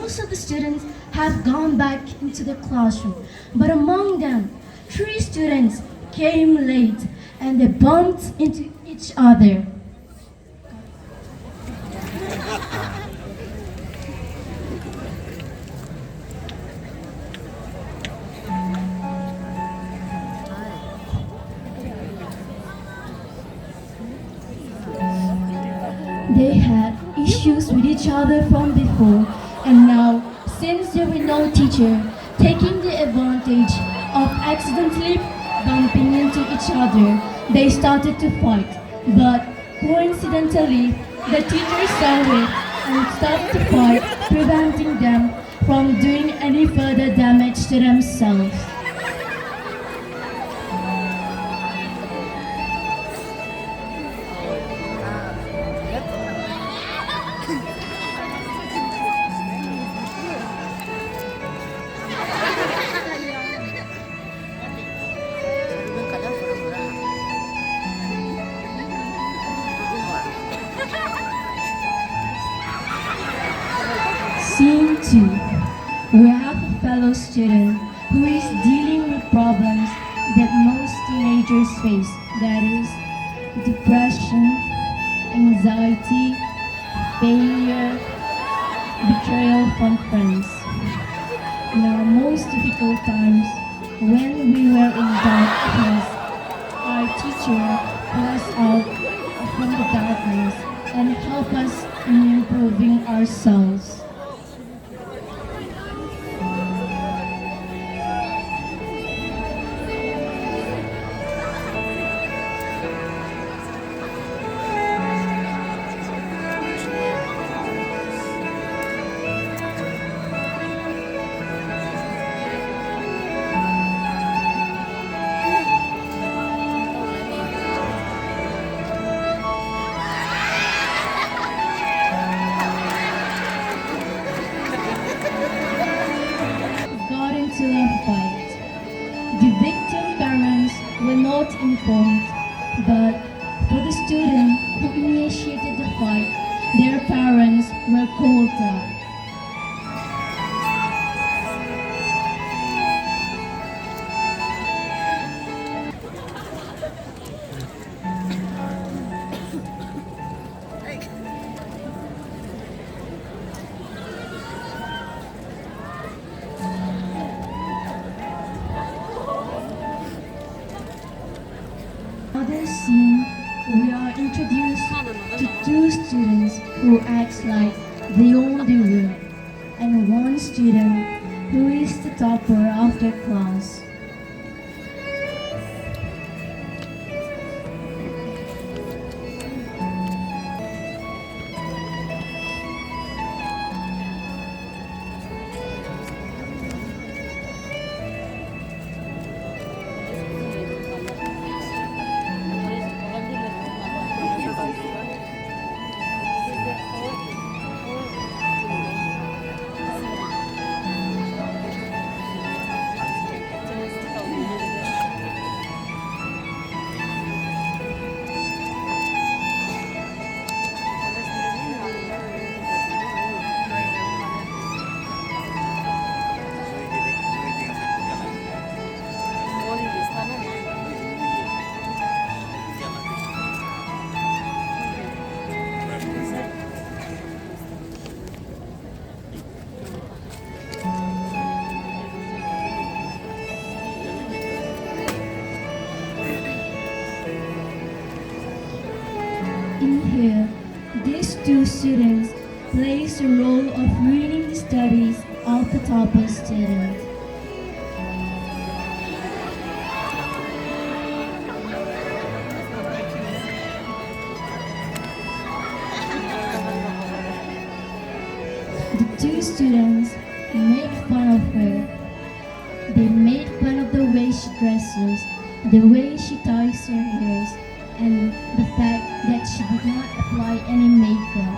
most of the students have gone back into the classroom. But among them, three students came late and they bumped into each other. They had issues with each other from before, and now, since there were no teacher, taking the advantage of accidentally bumping into each other, they started to fight. But coincidentally, the teacher saw it and stopped the fight, preventing them from doing any further damage to themselves. Scene 2. We have a fellow student who is dealing with problems that most teenagers face. That is depression, anxiety, failure, betrayal from friends. In our most difficult times, when we were in darkness, our teacher pulled us out from the darkness and helped us in improving ourselves. Got into a fight. The victim parents were not informed, but for the student who initiated the fight, their parents were called out. Another scene, we are introduced to two students who act like they own the room, and one student who is the topper of their class. In here, these two students plays the role of reading the studies of the topper student. The two students make fun of her. They made fun of the way she dresses, the way she ties her hairs, and the fact that she did not apply any makeup.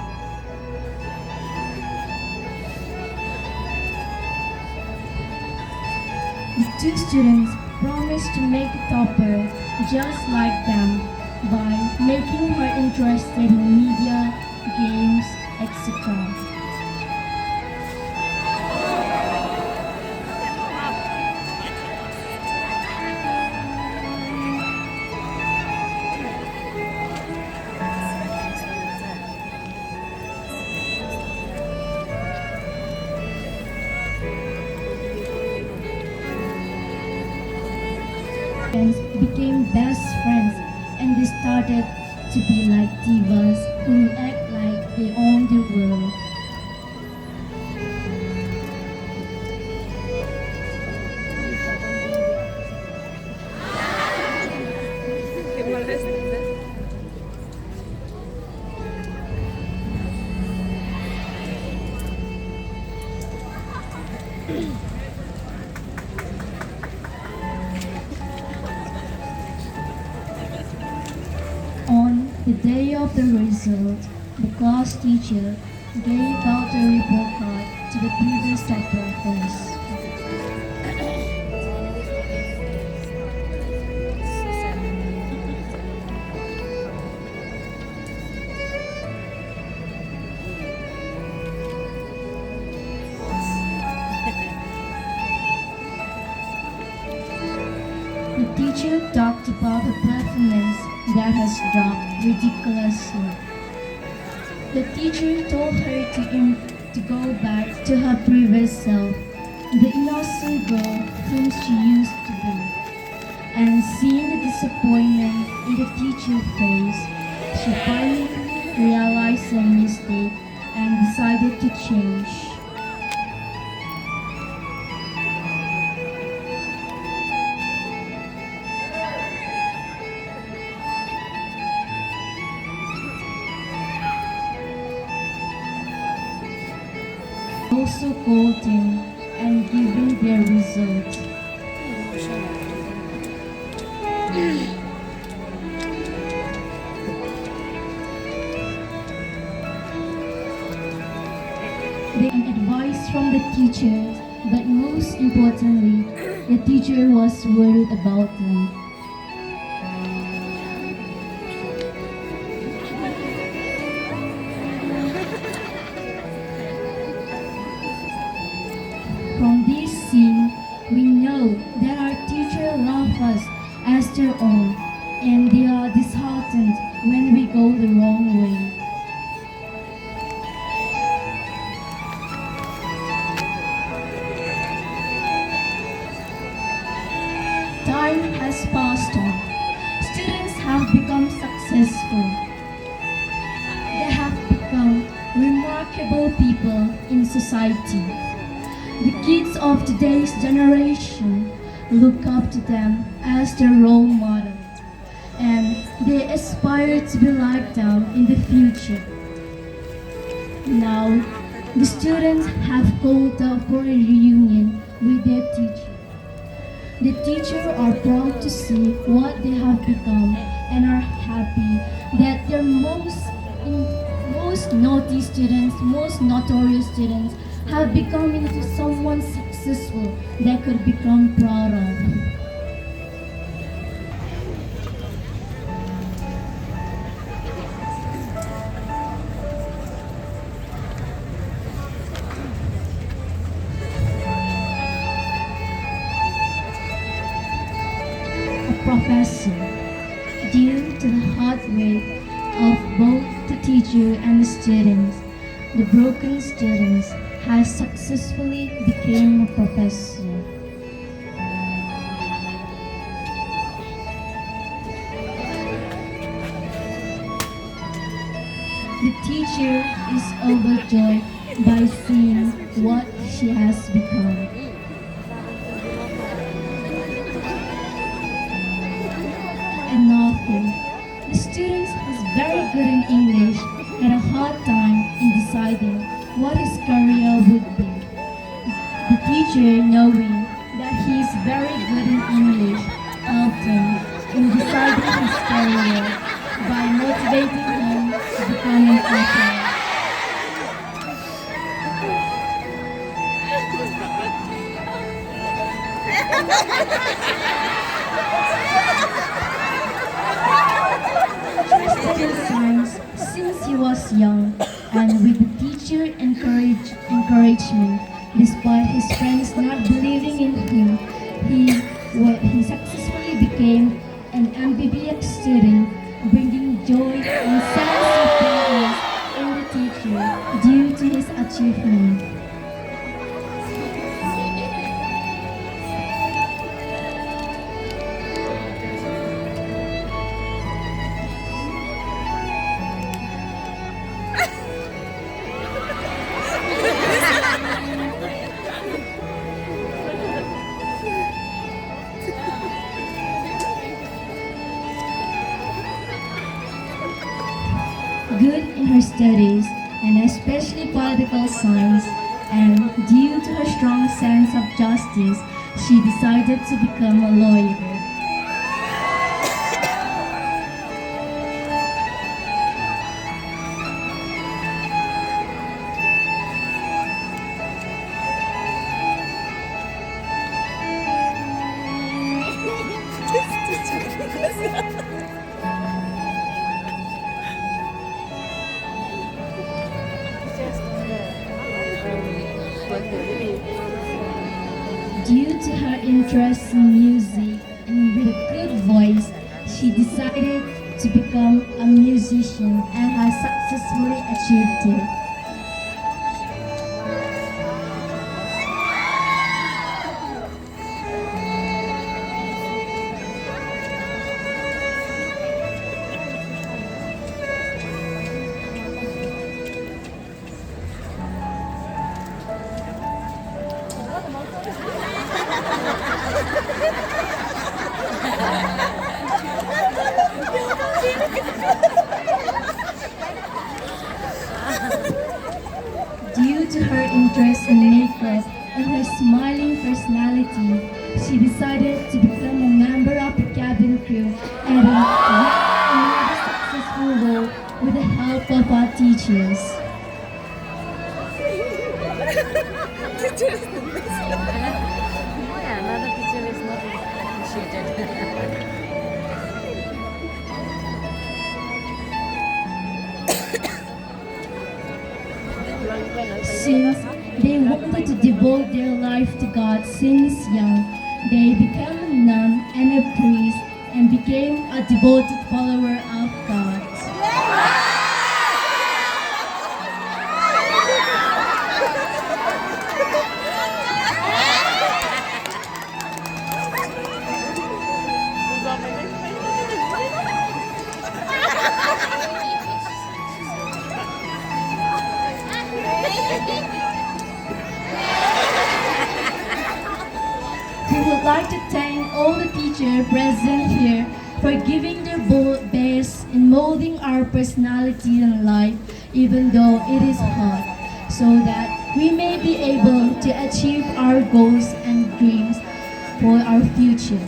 The two students promised to make a topper just like them by making her interested in media, games, etc. friends became best friends and they started to be like divas who act like they own the world. On the day of the result, the class teacher gave out a report card to the previous subjects. The teacher talked about her performance that has dropped ridiculously. The teacher told her to go back to her previous self, the innocent girl whom she used to be. And seeing the disappointment in the teacher's face, she finally realized her mistake and decided to change. Also called him and given their result. They had advice from the teacher, but most importantly, the teacher was worried about them. From this scene, we know that our teacher loves us as their own, and they are disheartened when we go the wrong way. Time has passed on. Students have become successful. They have become remarkable people in society. The kids of today's generation look up to them as their role model, and they aspire to be like them in the future. Now, the students have called up for a reunion with their teacher. The teachers are proud to see what they have become and are happy that their most naughty students, most notorious students have become into someone successful they could become proud of. A professor, due to the hard work of both the teacher and the students, the broken students has successfully become a professor. The teacher is overjoyed by seeing what she has become. Another, the student is very good in English, had a hard time in deciding what his career would be. The teacher, knowing that he is very good in English, helped him in deciding his career by motivating him to become an author. Interested in science since he was young, and with the teacher encouragement, despite his friends not believing in him, he successfully became an MBBS student, bringing joy and sense of purpose in the teacher due to his achievement. studies, and especially political science, and due to her strong sense of justice, she decided to become a lawyer. Due to her interest in music and with a good voice, she decided to become a musician and has successfully achieved it. Due to her interest in makeup and her smiling personality, she decided to become a member of the cabin crew and another successful role with the help of our teachers. 뭐야, 나도 teacher is not appreciated. Since they wanted to devote their life to God since young, they became a nun and a priest and became a devoted follower of God. We would like to thank all the teachers present here for giving their best in molding our personality and life, even though it is hard, so that we may be able to achieve our goals and dreams for our future.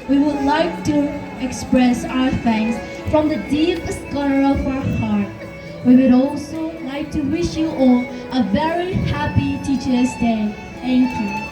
We would like to express our thanks from the deepest corner of our heart. We would also like to wish you all a very happy Teachers' Day. Thank you.